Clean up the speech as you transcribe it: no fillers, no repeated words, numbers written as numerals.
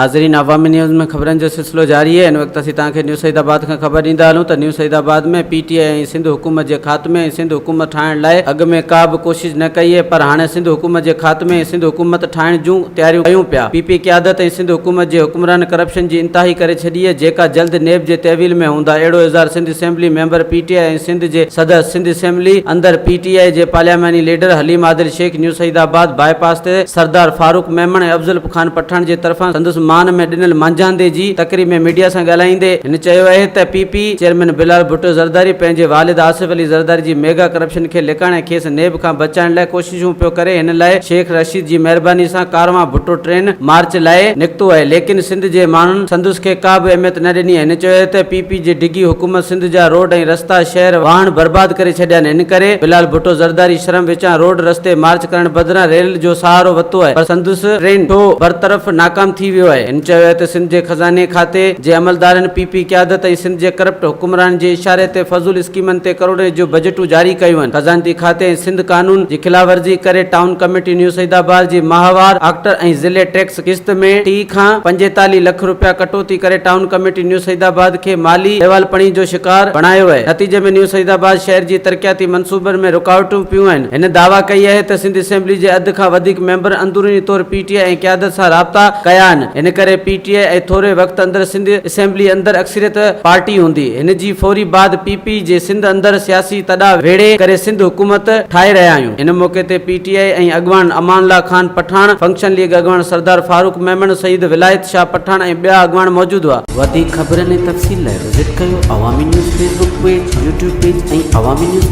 नाज़रीन, अवामी न्यूज़ में खबरन जो सिलसिलो जारी है। इन वक्त असीं तव्हांखे न्यूज़ सईदाबाद खां ख़बर ॾींदा हलूं त न्यूज़ सईदाबाद में PTI ऐं सिंध हुकूमत जे ख़ात्मे ऐं सिंध हुकूमत ठाहिण लाइ अॻु में का बि कोशिशि न कई है, पर हाणे सिंध हुकूमत जे ख़ात्मे ऐं सिंध हुकूमत ठाहिण जूं तयारियूं कयूं पिया। PP क़यादत ऐं सिंध हुकूमत जे हुक्मरान करप्शन जी इंतहाई करे छॾी है, जेका जल्द नेब जे तहवील में हूंदा। अहिड़ो इज़हार सिंध असेंबली मेंबर PTI ऐं सिंध जे सदर सिंध असेंबली अंदर PTI जे पार्लियामानी leader Haleem Adil Sheikh news Saidabad bypass ते सरदार फारूक मेमन ऐं अफजल खान पठान जे तरफ़ां संदसि मान में ॾिनल मांझांदे जी तकरीब में मीडिया सां ॻाल्हाईंदे हिन चयो आहे त PP चेयरमैन बिलाल भुट्टो ज़रदारी पंहिंजे वालिद आसिफ अली ज़रदारी जी मेगा करप्शन खे लिकाइण ऐं खेसि नेब खां बचाइण लाइ कोशिशूं पियो करे। हिन लाइ शेख रशीद जी महिरबानी सां कारवां भुट्टो ट्रेन मार्च लाइ निकितो आहे, लेकिन सिंध जे माण्हुनि संदसि खे का बि अहमियत न ॾिनी आहे। हिन चयो आहे त PP जे डिघी हुकूमत सिंध जा रोड ऐं रस्ता शहर वाहन बर्बाद करे छॾिया आहिनि। हिन करे बिलाल भुट्टो ज़रदारी शर्म विचां रोड रस्ते मार्च करण बदिरां रेल जो सहारो वरितो आहे, पर संदसि ट्रेन ठो बरतरफ़ नाकाम थी वियो आहे। हिन चयो आहे त सिंध जे खज़ाने खाते जे अमलदारनि PP क़यादत ऐं सिंध जे करप्ट हुक्मरान जे इशारे ते फज़ूल स्कीमनि ते करोड़े जो बजटूं जारी कयूं आहिनि। खज़ानती खाते ऐं सिंध कानून जी खिलाफवर्जी करे टाउन कमेटी न्यूज़ सईदाबाद जी माहवार आक्टर ऐं ज़िले टैक्स किस्त में 30 खां 45 लख रुपया कटौती करे टाउन कमेटी न्यूज़ सईदाबाद खे माली दिवालपणी जो शिकार बणायो आहे। नतीजे में न्यूज़ सईदाबाद शहर जी तरक़ियाती मंसूबनि में रुकावटूं पियूं आहिनि। हिन दावा कई आहे त सिंध असेंबली जे अधु खां वधीक मेंबर अंदरूनी तौर PTI ऐं क़यादत सां राब्ता कया आहिनि। हिन करे PTI ऐं थोरे वक़्त अंदर सिंध असेंबली अंदर अक्सरियत पार्टी हूंदी। हिन जी फौरी बाद PP जे सिंध अंदर सियासी तड़ा वेड़े करे सिंध हुकूमत ठाहे रहिया आहियूं। हिन मौके ते PTI ऐं अॻवान अमानुल्लाह खान पठान, फंक्शन लीग अॻवान सरदार फारूक मेमन, सईद विलायत शाह पठान ऐं ॿिया अॻवान मौजूद हुआ। वधीक ख़बरनि ऐं तफ़सील लाइ विज़िट कयो अवामी news Facebook page, YouTube page ऐं अवामी न्यूज़